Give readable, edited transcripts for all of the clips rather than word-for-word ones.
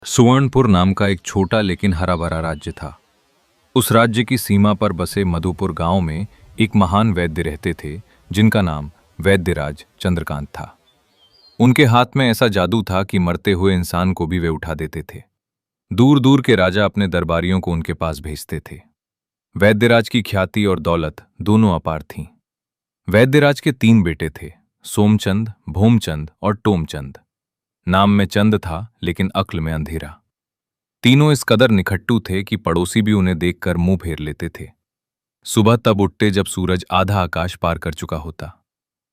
सुवर्णपुर नाम का एक छोटा लेकिन हरा भरा राज्य था। उस राज्य की सीमा पर बसे मधुपुर गांव में एक महान वैद्य रहते थे जिनका नाम वैद्यराज चंद्रकांत था। उनके हाथ में ऐसा जादू था कि मरते हुए इंसान को भी वे उठा देते थे। दूर दूर के राजा अपने दरबारियों को उनके पास भेजते थे। वैद्यराज की ख्याति और दौलत दोनों अपार थीं। वैद्यराज के 3 बेटे थे, सोमचंद, भोमचंद और टोमचंद। नाम में चंद था लेकिन अक्ल में अंधेरा। तीनों इस कदर निखट्टू थे कि पड़ोसी भी उन्हें देखकर मुंह फेर लेते थे। सुबह तब उठते जब सूरज आधा आकाश पार कर चुका होता।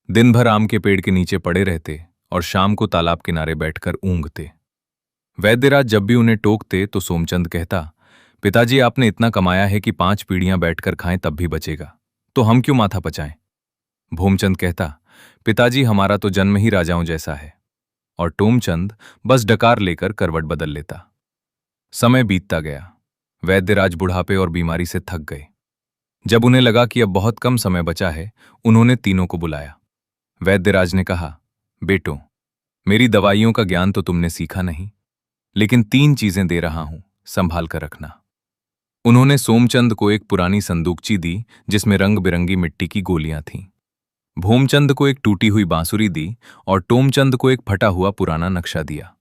दिन भर आम के पेड़ के नीचे पड़े रहते और शाम को तालाब किनारे बैठकर ऊँघते। वैद्यराज जब भी उन्हें टोकते तो सोमचंद कहता, पिताजी आपने इतना कमाया है कि 5 पीढ़ियां बैठकर खाएं तब भी बचेगा, तो हम क्यों माथा पचाएं। भोमचंद कहता, पिताजी हमारा तो जन्म ही राजाओं जैसा है। और टोमचंद बस डकार लेकर करवट बदल लेता। समय बीतता गया। वैद्यराज बुढ़ापे और बीमारी से थक गए। जब उन्हें लगा कि अब बहुत कम समय बचा है, उन्होंने तीनों को बुलाया। वैद्यराज ने कहा, बेटों, मेरी दवाइयों का ज्ञान तो तुमने सीखा नहीं, लेकिन 3 चीजें दे रहा हूं, संभाल कर रखना। उन्होंने सोमचंद को एक पुरानी संदूकची दी जिसमें रंग बिरंगी मिट्टी की गोलियां थीं। भोमचंद को एक टूटी हुई बांसुरी दी और टोमचंद को एक फटा हुआ पुराना नक्शा दिया।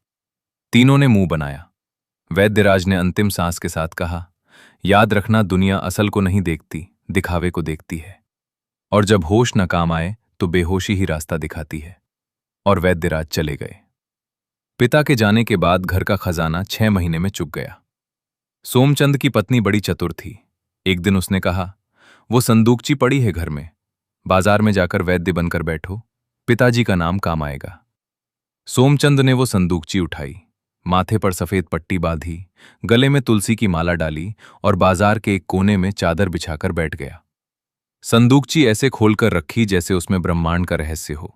तीनों ने मुंह बनाया। वैद्यराज ने अंतिम सांस के साथ कहा, याद रखना, दुनिया असल को नहीं देखती, दिखावे को देखती है। और जब होश न काम आए तो बेहोशी ही रास्ता दिखाती है। और वैद्यराज चले गए। पिता के जाने के बाद घर का खजाना 6 महीने में चुक गया। सोमचंद की पत्नी बड़ी चतुर थी। एक दिन उसने कहा, वो संदूकची पड़ी है घर में, बाजार में जाकर वैद्य बनकर बैठो, पिताजी का नाम काम आएगा। सोमचंद ने वो संदूकची उठाई, माथे पर सफेद पट्टी बांधी, गले में तुलसी की माला डाली और बाजार के एक कोने में चादर बिछाकर बैठ गया। संदूकची ऐसे खोलकर रखी जैसे उसमें ब्रह्मांड का रहस्य हो,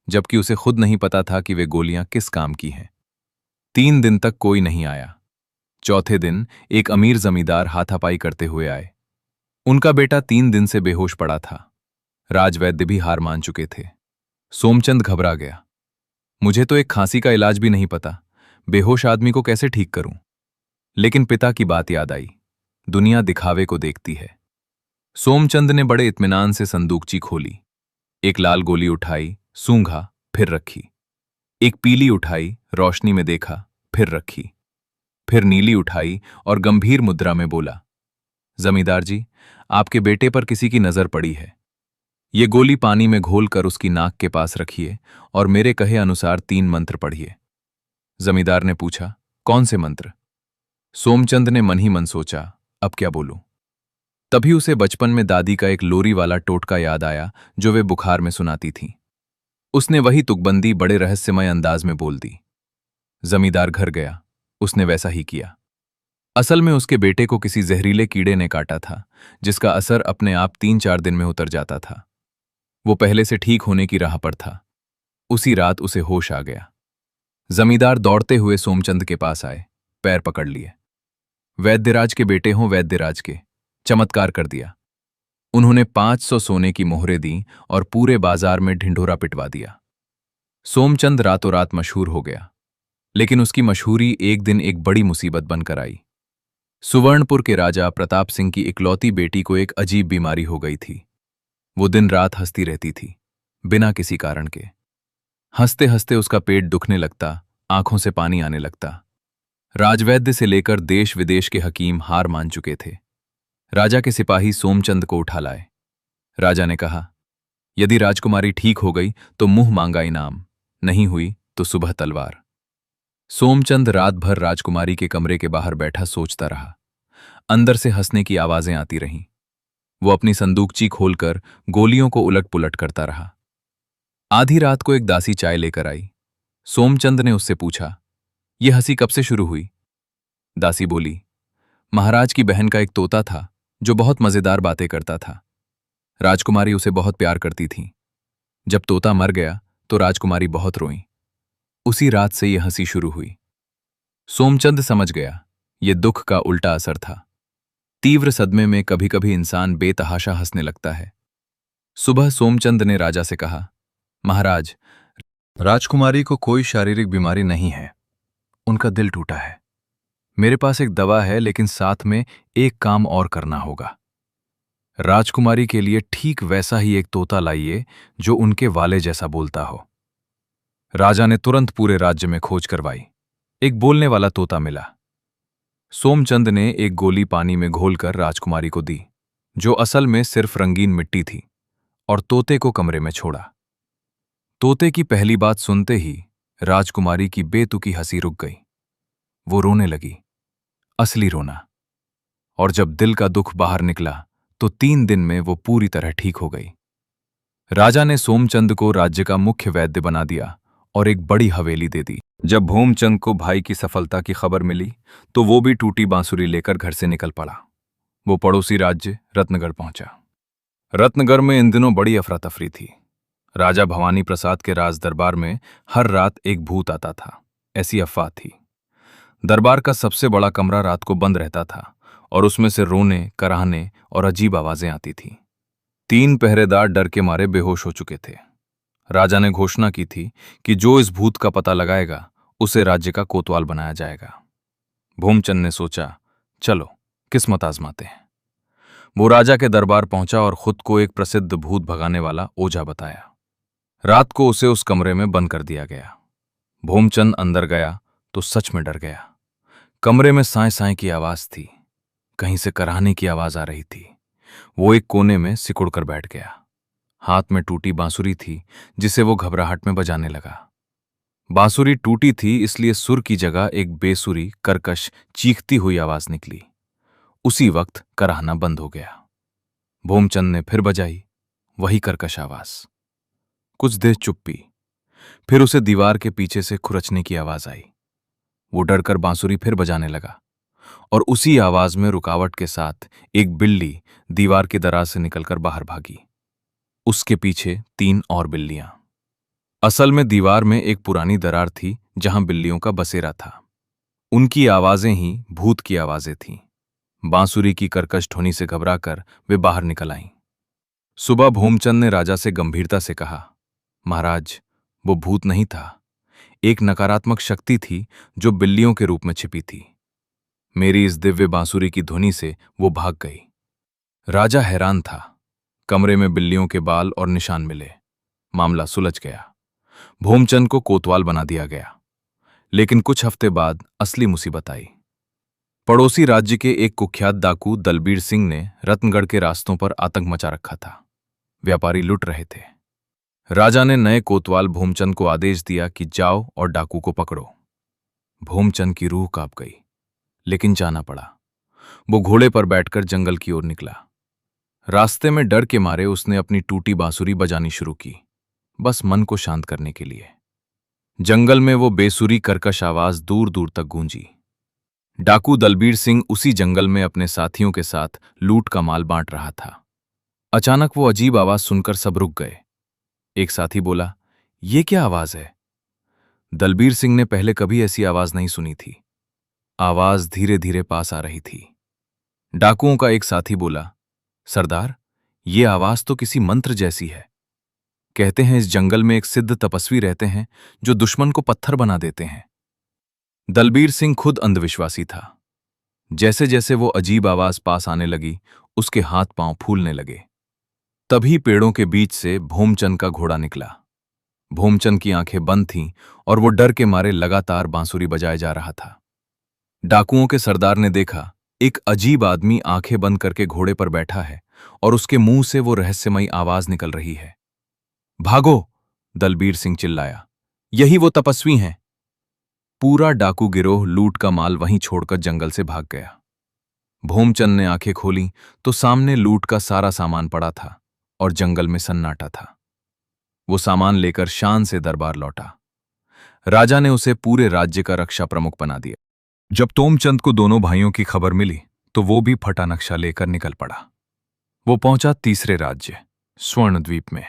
जबकि उसे खुद नहीं पता था कि वे गोलियां किस काम की हैं। 3 दिन तक कोई नहीं आया। चौथे दिन एक अमीर जमींदार हाथापाई करते हुए आए। उनका बेटा 3 दिन से बेहोश पड़ा था। राजवैद्य भी हार मान चुके थे। सोमचंद घबरा गया। मुझे तो एक खांसी का इलाज भी नहीं पता, बेहोश आदमी को कैसे ठीक करूं। लेकिन पिता की बात याद आई, दुनिया दिखावे को देखती है। सोमचंद ने बड़े इत्मीनान से संदूकची खोली। एक लाल गोली उठाई, सूंघा, फिर रखी। एक पीली उठाई, रोशनी में देखा, फिर रखी। फिर नीली उठाई और गंभीर मुद्रा में बोला, जमींदार जी, आपके बेटे पर किसी की नजर पड़ी है। ये गोली पानी में घोलकर उसकी नाक के पास रखिए और मेरे कहे अनुसार 3 मंत्र पढ़िए। जमींदार ने पूछा, कौन से मंत्र? सोमचंद ने मन ही मन सोचा, अब क्या बोलूं। तभी उसे बचपन में दादी का एक लोरी वाला टोटका याद आया जो वे बुखार में सुनाती थीं। उसने वही तुकबंदी बड़े रहस्यमय अंदाज में बोल दी। जमींदार घर गया। उसने वैसा ही किया। असल में उसके बेटे को किसी जहरीले कीड़े ने काटा था, जिसका असर अपने आप 3-4 दिन में उतर जाता था। वो पहले से ठीक होने की राह पर था। उसी रात उसे होश आ गया। जमींदार दौड़ते हुए सोमचंद के पास आए, पैर पकड़ लिए। वैद्यराज के बेटे हों वैद्यराज के, चमत्कार कर दिया। उन्होंने 500 सोने की मोहरें दी और पूरे बाजार में ढिंढोरा पिटवा दिया। सोमचंद रातों रात मशहूर हो गया। लेकिन उसकी मशहूरी एक दिन एक बड़ी मुसीबत बनकर आई। सुवर्णपुर के राजा प्रताप सिंह की इकलौती बेटी को एक अजीब बीमारी हो गई थी। वो दिन रात हंसती रहती थी, बिना किसी कारण के। हंसते हंसते उसका पेट दुखने लगता, आंखों से पानी आने लगता। राजवैद्य से लेकर देश विदेश के हकीम हार मान चुके थे। राजा के सिपाही सोमचंद को उठा लाए। राजा ने कहा, यदि राजकुमारी ठीक हो गई तो मुंह मांगा इनाम, नहीं हुई तो सुबह तलवार। सोमचंद रात भर राजकुमारी के कमरे के बाहर बैठा सोचता रहा। अंदर से हंसने की आवाजें आती रहीं। वो अपनी संदूकची खोलकर गोलियों को उलट पुलट करता रहा। आधी रात को एक दासी चाय लेकर आई। सोमचंद ने उससे पूछा, ये हंसी कब से शुरू हुई? दासी बोली, महाराज की बहन का एक तोता था जो बहुत मजेदार बातें करता था। राजकुमारी उसे बहुत प्यार करती थी। जब तोता मर गया तो राजकुमारी बहुत रोई। उसी रात से यह हंसी शुरू हुई। सोमचंद समझ गया, ये दुख का उल्टा असर था। तीव्र सदमे में कभी कभी इंसान बेतहाशा हंसने लगता है। सुबह सोमचंद ने राजा से कहा, महाराज, राजकुमारी को कोई शारीरिक बीमारी नहीं है, उनका दिल टूटा है। मेरे पास एक दवा है, लेकिन साथ में एक काम और करना होगा। राजकुमारी के लिए ठीक वैसा ही एक तोता लाइए जो उनके वाले जैसा बोलता हो। राजा ने तुरंत पूरे राज्य में खोज करवाई। एक बोलने वाला तोता मिला। सोमचंद ने एक गोली पानी में घोलकर राजकुमारी को दी, जो असल में सिर्फ रंगीन मिट्टी थी, और तोते को कमरे में छोड़ा। तोते की पहली बात सुनते ही राजकुमारी की बेतुकी हंसी रुक गई। वो रोने लगी, असली रोना। और जब दिल का दुख बाहर निकला तो 3 दिन में वो पूरी तरह ठीक हो गई। राजा ने सोमचंद को राज्य का मुख्य वैद्य बना दिया और एक बड़ी हवेली दे दी। जब भूमचंद को भाई की सफलता की खबर मिली तो वो भी टूटी बांसुरी लेकर घर से निकल पड़ा। वो पड़ोसी राज्य रत्नगढ़ पहुंचा। रत्नगढ़ में इन दिनों बड़ी अफरा तफरी थी। राजा भवानी प्रसाद के राज दरबार में हर रात एक भूत आता था, ऐसी अफवाह थी। दरबार का सबसे बड़ा कमरा रात को बंद रहता था और उसमें से रोने, कराहने और अजीब आवाजें आती थीं। 3 पहरेदार डर के मारे बेहोश हो चुके थे। राजा ने घोषणा की थी कि जो इस भूत का पता लगाएगा उसे राज्य का कोतवाल बनाया जाएगा। भूमचंद ने सोचा, चलो किस्मत आजमाते हैं। वो राजा के दरबार पहुंचा और खुद को एक प्रसिद्ध भूत भगाने वाला ओझा बताया। रात को उसे उस कमरे में बंद कर दिया गया। भूमचंद अंदर गया तो सच में डर गया। कमरे में साए साए की आवाज थी, कहीं से कराहने की आवाज आ रही थी। वो एक कोने में सिकुड़कर बैठ गया। हाथ में टूटी बांसुरी थी जिसे वो घबराहट में बजाने लगा। बांसुरी टूटी थी, इसलिए सुर की जगह एक बेसुरी, कर्कश, चीखती हुई आवाज निकली। उसी वक्त कराहना बंद हो गया। भूमचंद ने फिर बजाई, वही कर्कश आवाज। कुछ देर चुप्पी, फिर उसे दीवार के पीछे से खुरचने की आवाज आई। वो डरकर बांसुरी फिर बजाने लगा और उसी आवाज में रुकावट के साथ एक बिल्ली दीवार की दराज से निकलकर बाहर भागी। उसके पीछे 3 और बिल्लियां। असल में दीवार में एक पुरानी दरार थी जहां बिल्लियों का बसेरा था। उनकी आवाजें ही भूत की आवाजें थीं। बांसुरी की कर्कश ध्वनि से घबराकर वे बाहर निकल आईं। सुबह भूमचंद ने राजा से गंभीरता से कहा, महाराज, वो भूत नहीं था, एक नकारात्मक शक्ति थी जो बिल्लियों के रूप में छिपी थी। मेरी इस दिव्य बांसुरी की ध्वनि से वो भाग गई। राजा हैरान था। कमरे में बिल्लियों के बाल और निशान मिले। मामला सुलझ गया। भूमचंद को कोतवाल बना दिया गया। लेकिन कुछ हफ्ते बाद असली मुसीबत आई। पड़ोसी राज्य के एक कुख्यात डाकू दलबीर सिंह ने रत्नगढ़ के रास्तों पर आतंक मचा रखा था। व्यापारी लुट रहे थे। राजा ने नए कोतवाल भूमचंद को आदेश दिया कि जाओ और डाकू को पकड़ो। भूमचंद की रूह कांप गई, लेकिन जाना पड़ा। वो घोड़े पर बैठकर जंगल की ओर निकला। रास्ते में डर के मारे उसने अपनी टूटी बांसुरी बजानी शुरू की, बस मन को शांत करने के लिए। जंगल में वो बेसुरी कर्कश आवाज दूर दूर तक गूंजी। डाकू दलबीर सिंह उसी जंगल में अपने साथियों के साथ लूट का माल बांट रहा था। अचानक वो अजीब आवाज सुनकर सब रुक गए। एक साथी बोला, ये क्या आवाज है? दलबीर सिंह ने पहले कभी ऐसी आवाज नहीं सुनी थी। आवाज धीरे धीरे पास आ रही थी। डाकुओं का एक साथी बोला, सरदार, ये आवाज तो किसी मंत्र जैसी है। कहते हैं इस जंगल में एक सिद्ध तपस्वी रहते हैं जो दुश्मन को पत्थर बना देते हैं। दलबीर सिंह खुद अंधविश्वासी था। जैसे जैसे वो अजीब आवाज पास आने लगी, उसके हाथ पांव फूलने लगे। तभी पेड़ों के बीच से भूमचंद का घोड़ा निकला। भूमचंद की आंखें बंद थीं और वो डर के मारे लगातार बांसुरी बजाए जा रहा था। डाकुओं के सरदार ने देखा, एक अजीब आदमी आंखें बंद करके घोड़े पर बैठा है और उसके मुंह से वो रहस्यमयी आवाज निकल रही है। भागो! दलबीर सिंह चिल्लाया, यही वो तपस्वी हैं। पूरा डाकू गिरोह लूट का माल वहीं छोड़कर जंगल से भाग गया। भूमचंद ने आंखें खोलीं तो सामने लूट का सारा सामान पड़ा था और जंगल में सन्नाटा था। वो सामान लेकर शान से दरबार लौटा। राजा ने उसे पूरे राज्य का रक्षा प्रमुख बना दिया। जब तोमचंद को दोनों भाइयों की खबर मिली तो वो भी फटा नक्शा लेकर निकल पड़ा। वो पहुंचा तीसरे राज्य स्वर्णद्वीप में।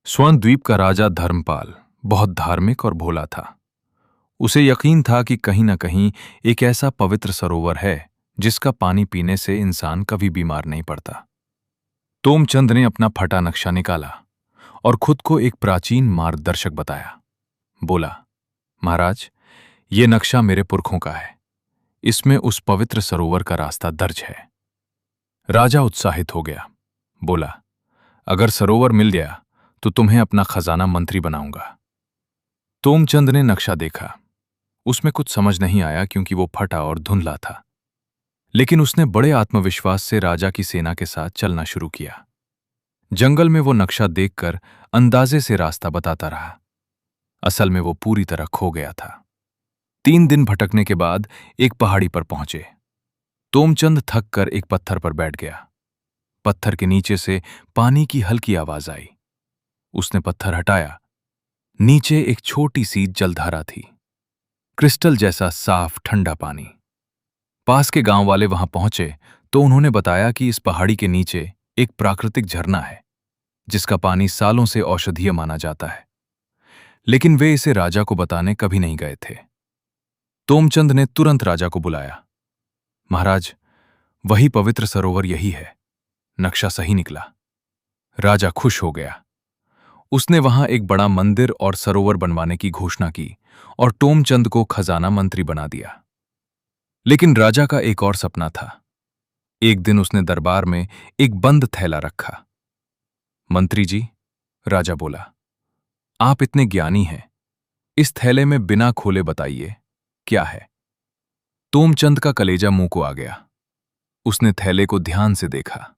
स्वर्णद्वीप का राजा धर्मपाल बहुत धार्मिक और भोला था। उसे यकीन था कि कहीं न कहीं एक ऐसा पवित्र सरोवर है जिसका पानी पीने से इंसान कभी बीमार नहीं पड़ता। तोमचंद ने अपना फटा नक्शा निकाला और खुद को एक प्राचीन मार्गदर्शक बताया। बोला, महाराज, ये नक्शा मेरे पुरखों का है। इसमें उस पवित्र सरोवर का रास्ता दर्ज है। राजा उत्साहित हो गया, बोला, अगर सरोवर मिल गया तो तुम्हें अपना खजाना मंत्री बनाऊंगा। तोमचंद ने नक्शा देखा। उसमें कुछ समझ नहीं आया क्योंकि वो फटा और धुंधला था, लेकिन उसने बड़े आत्मविश्वास से राजा की सेना के साथ चलना शुरू किया। जंगल में वो नक्शा देखकर अंदाजे से रास्ता बताता रहा। असल में वो पूरी तरह खो गया था। 3 दिन भटकने के बाद एक पहाड़ी पर पहुंचे। तोमचंद थक कर एक पत्थर पर बैठ गया। पत्थर के नीचे से पानी की हल्की आवाज आई। उसने पत्थर हटाया। नीचे एक छोटी सी जलधारा थी, क्रिस्टल जैसा साफ ठंडा पानी। पास के गांव वाले वहां पहुंचे तो उन्होंने बताया कि इस पहाड़ी के नीचे एक प्राकृतिक झरना है जिसका पानी सालों से औषधीय माना जाता है, लेकिन वे इसे राजा को बताने कभी नहीं गए थे। तोमचंद ने तुरंत राजा को बुलाया। महाराज, वही पवित्र सरोवर यही है, नक्शा सही निकला। राजा खुश हो गया। उसने वहां एक बड़ा मंदिर और सरोवर बनवाने की घोषणा की और तोमचंद को खजाना मंत्री बना दिया। लेकिन राजा का एक और सपना था। एक दिन उसने दरबार में एक बंद थैला रखा। मंत्री जी, राजा बोला, आप इतने ज्ञानी हैं, इस थैले में बिना खोले बताइए क्या है। तोमचंद का कलेजा मुंह को आ गया। उसने थैले को ध्यान से देखा।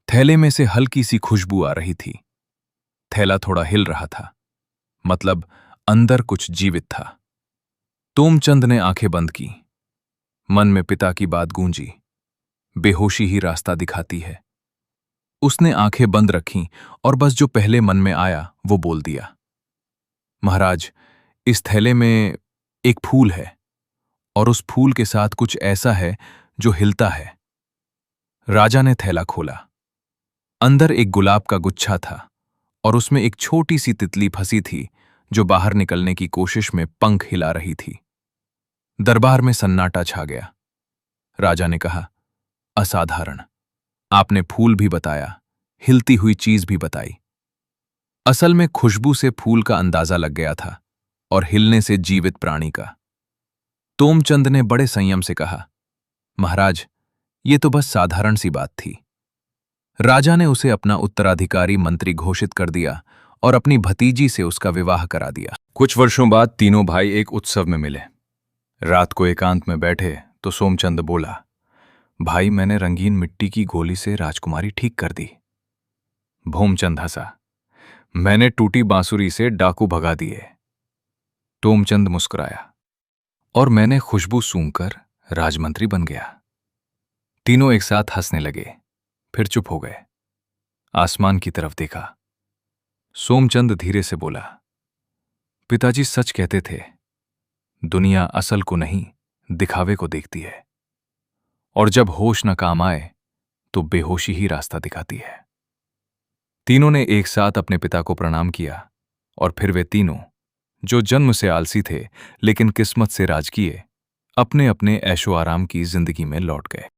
थैले में से हल्की सी खुशबू आ रही थी। थैला थोड़ा हिल रहा था, मतलब अंदर कुछ जीवित था। तोमचंद ने आंखें बंद की। मन में पिता की बात गूंजी, बेहोशी ही रास्ता दिखाती है। उसने आंखें बंद रखीं और बस जो पहले मन में आया वो बोल दिया, महाराज, इस थैले में एक फूल है और उस फूल के साथ कुछ ऐसा है जो हिलता है। राजा ने थैला खोला। अंदर एक गुलाब का गुच्छा था और उसमें एक छोटी सी तितली फंसी थी जो बाहर निकलने की कोशिश में पंख हिला रही थी। दरबार में सन्नाटा छा गया। राजा ने कहा, असाधारण, आपने फूल भी बताया, हिलती हुई चीज भी बताई। असल में खुशबू से फूल का अंदाजा लग गया था और हिलने से जीवित प्राणी का। तोमचंद ने बड़े संयम से कहा, महाराज, ये तो बस साधारण सी बात थी। राजा ने उसे अपना उत्तराधिकारी मंत्री घोषित कर दिया और अपनी भतीजी से उसका विवाह करा दिया। कुछ वर्षों बाद तीनों भाई एक उत्सव में मिले। रात को एकांत में बैठे तो सोमचंद बोला, भाई, मैंने रंगीन मिट्टी की गोली से राजकुमारी ठीक कर दी। भोमचंद हंसा, मैंने टूटी बांसुरी से डाकू भगा दिए। तोमचंद मुस्कुराया, और मैंने खुशबू सूंघकर राजमंत्री बन गया। तीनों एक साथ हंसने लगे, फिर चुप हो गए। आसमान की तरफ देखा। सोमचंद धीरे से बोला, पिताजी सच कहते थे, दुनिया असल को नहीं, दिखावे को देखती है, और जब होश न काम आए तो बेहोशी ही रास्ता दिखाती है। तीनों ने एक साथ अपने पिता को प्रणाम किया और फिर वे तीनों, जो जन्म से आलसी थे लेकिन किस्मत से राजकीय, अपने अपने ऐशो आराम की जिंदगी में लौट गए।